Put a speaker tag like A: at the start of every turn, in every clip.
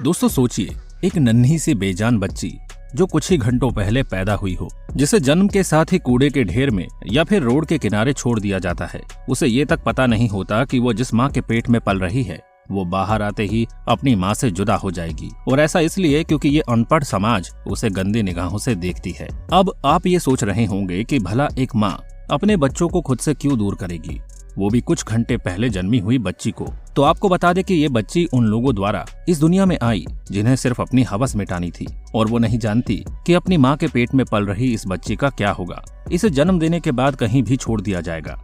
A: दोस्तों सोचिए, एक नन्ही सी बेजान बच्ची जो कुछ ही घंटों पहले पैदा हुई हो, जिसे जन्म के साथ ही कूड़े के ढेर में या फिर रोड के किनारे छोड़ दिया जाता है। उसे ये तक पता नहीं होता कि वो जिस माँ के पेट में पल रही है वो बाहर आते ही अपनी माँ से जुदा हो जाएगी, और ऐसा इसलिए क्योंकि ये अनपढ़ समाज उसे गंदी निगाहों से देखती है। अब आप ये सोच रहे होंगे कि भला एक माँ अपने बच्चों को खुद से क्यों दूर करेगी, वो भी कुछ घंटे पहले जन्मी हुई बच्ची को। तो आपको बता दे कि ये बच्ची उन लोगों द्वारा इस दुनिया में आई जिन्हें सिर्फ अपनी हवस मिटानी थी, और वो नहीं जानती कि अपनी माँ के पेट में पल रही इस बच्ची का क्या होगा। इसे जन्म देने के बाद कहीं भी छोड़ दिया जाएगा।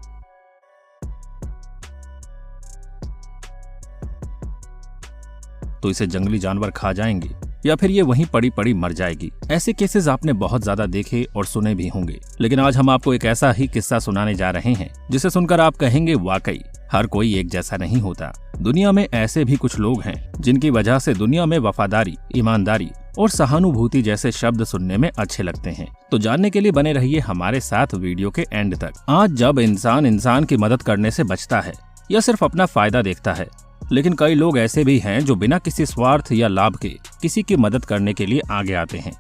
A: तो इसे जंगली जानवर खा जाएंगे या फिर ये वहीं पड़ी पड़ी मर जाएगी। ऐसे केसेस आपने बहुत ज्यादा देखे और सुने भी होंगे, लेकिन आज हम आपको एक ऐसा ही किस्सा सुनाने जा रहे हैं जिसे सुनकर आप कहेंगे वाकई हर कोई एक जैसा नहीं होता। दुनिया में ऐसे भी कुछ लोग हैं जिनकी वजह से दुनिया में वफादारी, ईमानदारी और सहानुभूति जैसे शब्द सुनने में अच्छे लगते हैं। तो जानने के लिए बने रहिए हमारे साथ वीडियो के एंड तक। आज जब इंसान की मदद करने से बचता है या सिर्फ अपना फायदा देखता है, लेकिन कई लोग ऐसे भी हैं जो बिना किसी स्वार्थ या लाभ के किसी की मदद करने के लिए आगे आते हैं।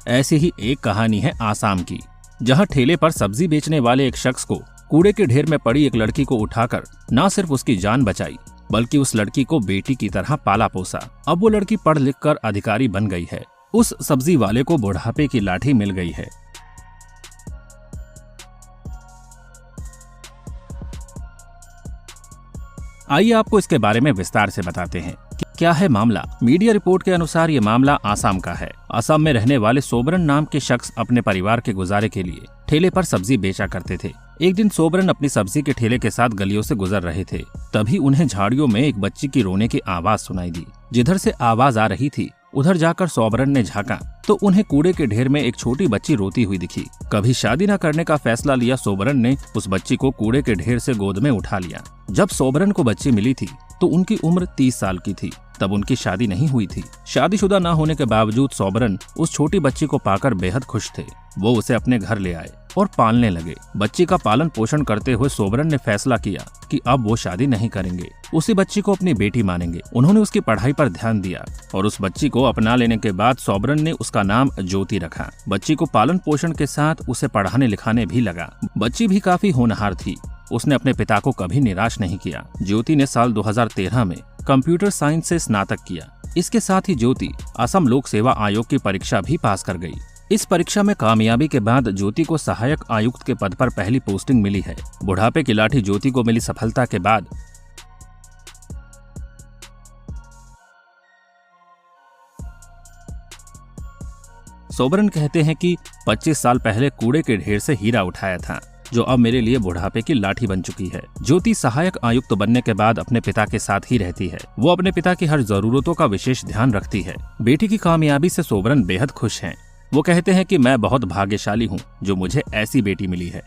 A: ऐसी ही एक कहानी है आसाम की, जहां ठेले पर सब्जी बेचने वाले एक शख्स को कूड़े के ढेर में पड़ी एक लड़की को उठाकर न सिर्फ उसकी जान बचाई, बल्कि उस लड़की को बेटी की तरह पाला पोसा। अब वो लड़की पढ़ लिख कर अधिकारी बन गई है। उस सब्जी वाले को बुढ़ापे की लाठी मिल गई है। आइए आपको इसके बारे में विस्तार से बताते हैं कि क्या है मामला। मीडिया रिपोर्ट के अनुसार ये मामला आसाम का है। असम में रहने वाले सोबरन नाम के शख्स अपने परिवार के गुजारे के लिए ठेले पर सब्जी बेचा करते थे। एक दिन सोबरन अपनी सब्जी के ठेले के साथ गलियों से गुजर रहे थे, तभी उन्हें झाड़ियों में एक बच्ची की रोने की आवाज सुनाई दी। जिधर से आवाज आ रही थी उधर जाकर सोबरन ने झांका तो उन्हें कूड़े के ढेर में एक छोटी बच्ची रोती हुई दिखी। कभी शादी न करने का फैसला लिया सोबरन ने उस बच्ची को कूड़े के ढेर से गोद में उठा लिया। जब सोबरन को बच्ची मिली थी तो उनकी उम्र 30 साल की थी। तब उनकी शादी नहीं हुई थी। शादीशुदा न होने के बावजूद सोबरन उस छोटी बच्ची को पाकर बेहद खुश थे। वो उसे अपने घर ले आए और पालने लगे। बच्ची का पालन पोषण करते हुए सोबरन ने फैसला किया कि अब वो शादी नहीं करेंगे, उसी बच्ची को अपनी बेटी मानेंगे। उन्होंने उसकी पढ़ाई पर ध्यान दिया और उस बच्ची को अपना लेने के बाद सोबरन ने उसका नाम ज्योति रखा। बच्ची को पालन पोषण के साथ उसे पढ़ाने लिखाने भी लगा। बच्ची भी काफी होनहार थी। उसने अपने पिता को कभी निराश नहीं किया। ज्योति ने साल 2013 में कंप्यूटर साइंस से स्नातक किया। इसके साथ ही ज्योति असम लोक सेवा आयोग की परीक्षा भी पास कर गई। इस परीक्षा में कामयाबी के बाद ज्योति को सहायक आयुक्त के पद पर पहली पोस्टिंग मिली है। बुढ़ापे की लाठी ज्योति को मिली सफलता के बाद सोबरन कहते हैं कि 25 साल पहले कूड़े के ढेर से हीरा उठाया था, जो अब मेरे लिए बुढ़ापे की लाठी बन चुकी है। ज्योति सहायक आयुक्त बनने के बाद अपने पिता के साथ ही रहती है। वो अपने पिता की हर जरूरतों का विशेष ध्यान रखती है। बेटी की कामयाबी से सोबरन बेहद खुश हैं। वो कहते हैं कि मैं बहुत भाग्यशाली हूँ जो मुझे ऐसी बेटी मिली है।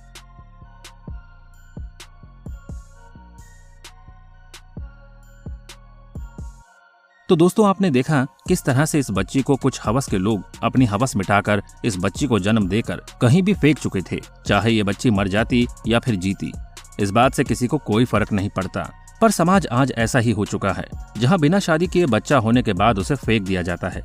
A: तो दोस्तों आपने देखा किस तरह से इस बच्ची को कुछ हवस के लोग अपनी हवस मिटाकर इस बच्ची को जन्म देकर कहीं भी फेंक चुके थे। चाहे ये बच्ची मर जाती या फिर जीती, इस बात से किसी को कोई फर्क नहीं पड़ता। पर समाज आज ऐसा ही हो चुका है, जहां बिना शादी किए बच्चा होने के बाद उसे फेंक दिया जाता है।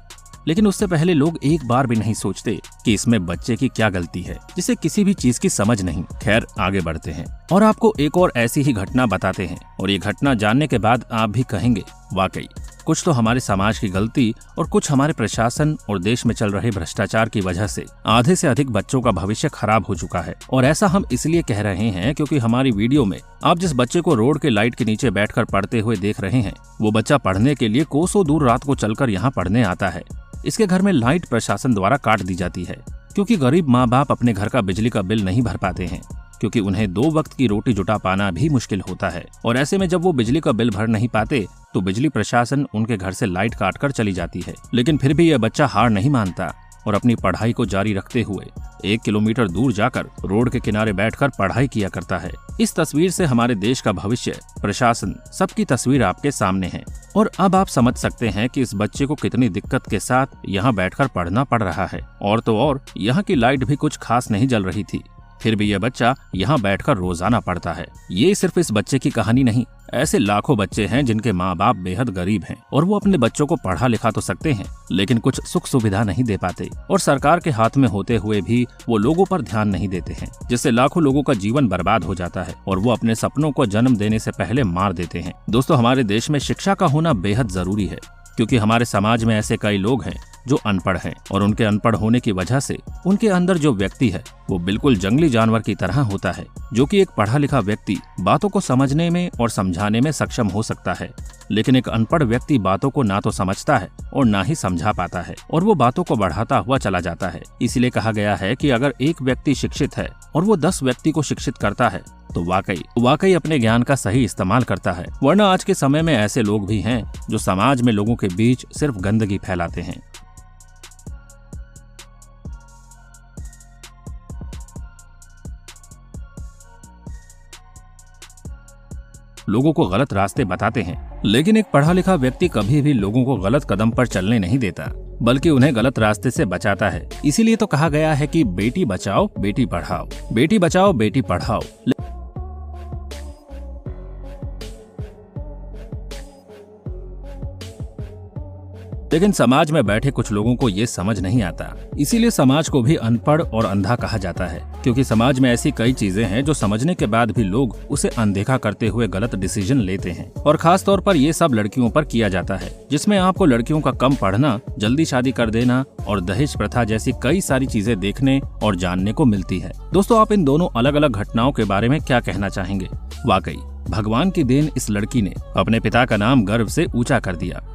A: लेकिन उससे पहले लोग एक बार भी नहीं सोचते कि इसमें बच्चे की क्या गलती है, जिसे किसी भी चीज की समझ नहीं। खैर आगे बढ़ते हैं और आपको एक और ऐसी ही घटना बताते हैं, और ये घटना जानने के बाद आप भी कहेंगे वाकई कुछ तो हमारे समाज की गलती और कुछ हमारे प्रशासन और देश में चल रहे भ्रष्टाचार की वजह से आधे से अधिक बच्चों का भविष्य खराब हो चुका है। और ऐसा हम इसलिए कह रहे हैं क्योंकि हमारी वीडियो में आप जिस बच्चे को रोड के लाइट के नीचे बैठकर पढ़ते हुए देख रहे हैं, वो बच्चा पढ़ने के लिए कोसों दूर रात को चलकर यहाँ पढ़ने आता है। इसके घर में लाइट प्रशासन द्वारा काट दी जाती है, क्योंकि गरीब माँ बाप अपने घर का बिजली का बिल नहीं भर पाते हैं, क्योंकि उन्हें 2 वक्त की रोटी जुटा पाना भी मुश्किल होता है। और ऐसे में जब वो बिजली का बिल भर नहीं पाते तो बिजली प्रशासन उनके घर से लाइट काट कर चली जाती है। लेकिन फिर भी यह बच्चा हार नहीं मानता और अपनी पढ़ाई को जारी रखते हुए 1 किलोमीटर दूर जाकर रोड के किनारे बैठकर पढ़ाई किया करता है। इस तस्वीर से हमारे देश का भविष्य, प्रशासन, सबकी तस्वीर आपके सामने है। और अब आप समझ सकते हैं कि इस बच्चे को कितनी दिक्कत के साथ यहाँ बैठकर पढ़ना पड़ रहा है। और तो और यहाँ की लाइट भी कुछ खास नहीं जल रही थी। फिर भी यह बच्चा यहाँ बैठकर रोजाना पढ़ता है। ये सिर्फ इस बच्चे की कहानी नहीं, ऐसे लाखों बच्चे हैं जिनके माँ बाप बेहद गरीब हैं और वो अपने बच्चों को पढ़ा लिखा तो सकते हैं, लेकिन कुछ सुख सुविधा नहीं दे पाते और सरकार के हाथ में होते हुए भी वो लोगों पर ध्यान नहीं देते हैं, जिससे लाखों लोगों का जीवन बर्बाद हो जाता है और वो अपने सपनों को जन्म देने से पहले मार देते हैं। दोस्तों, हमारे देश में शिक्षा का होना बेहद जरूरी है, क्योंकि हमारे समाज में ऐसे कई लोग हैं जो अनपढ़ हैं और उनके अनपढ़ होने की वजह से उनके अंदर जो व्यक्ति है वो बिल्कुल जंगली जानवर की तरह होता है, जो कि एक पढ़ा लिखा व्यक्ति बातों को समझने में और समझाने में सक्षम हो सकता है, लेकिन एक अनपढ़ व्यक्ति बातों को ना तो समझता है और ना ही समझा पाता है और वो बातों को बढ़ाता हुआ चला जाता है। इसीलिए कहा गया है कि अगर एक व्यक्ति शिक्षित है और वो 10 व्यक्ति को शिक्षित करता है तो वाकई अपने ज्ञान का सही इस्तेमाल करता है, वरना आज के समय में ऐसे लोग भी हैं जो समाज में लोगों के बीच सिर्फ गंदगी फैलाते हैं। लोगों को गलत रास्ते बताते हैं, लेकिन एक पढ़ा लिखा व्यक्ति कभी भी लोगों को गलत कदम पर चलने नहीं देता, बल्कि उन्हें गलत रास्ते से बचाता है। इसीलिए तो कहा गया है कि बेटी बचाओ बेटी पढ़ाओ, बेटी बचाओ बेटी पढ़ाओ। लेकिन समाज में बैठे कुछ लोगों को ये समझ नहीं आता, इसीलिए समाज को भी अनपढ़ और अंधा कहा जाता है, क्योंकि समाज में ऐसी कई चीजें हैं जो समझने के बाद भी लोग उसे अनदेखा करते हुए गलत डिसीजन लेते हैं। और खास तौर पर ये सब लड़कियों पर किया जाता है, जिसमें आपको लड़कियों का कम पढ़ना, जल्दी शादी कर देना और दहेज प्रथा जैसी कई सारी चीजें देखने और जानने को मिलती है। दोस्तों, आप इन दोनों अलग अलग घटनाओं के बारे में क्या कहना चाहेंगे? वाकई भगवान की देन इस लड़की ने अपने पिता का नाम गर्व से ऊंचा कर दिया।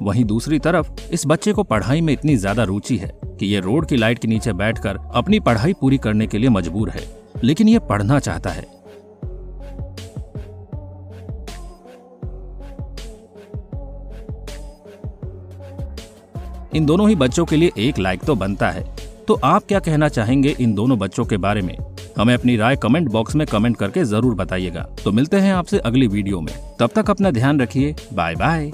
A: वहीं दूसरी तरफ इस बच्चे को पढ़ाई में इतनी ज्यादा रुचि है कि ये रोड की लाइट के नीचे बैठकर अपनी पढ़ाई पूरी करने के लिए मजबूर है, लेकिन ये पढ़ना चाहता है। इन दोनों ही बच्चों के लिए एक लाइक तो बनता है। तो आप क्या कहना चाहेंगे इन दोनों बच्चों के बारे में? हमें अपनी राय कमेंट बॉक्स में कमेंट करके जरूर बताइएगा। तो मिलते हैं आपसे अगली वीडियो में, तब तक अपना ध्यान रखिए। Bye bye.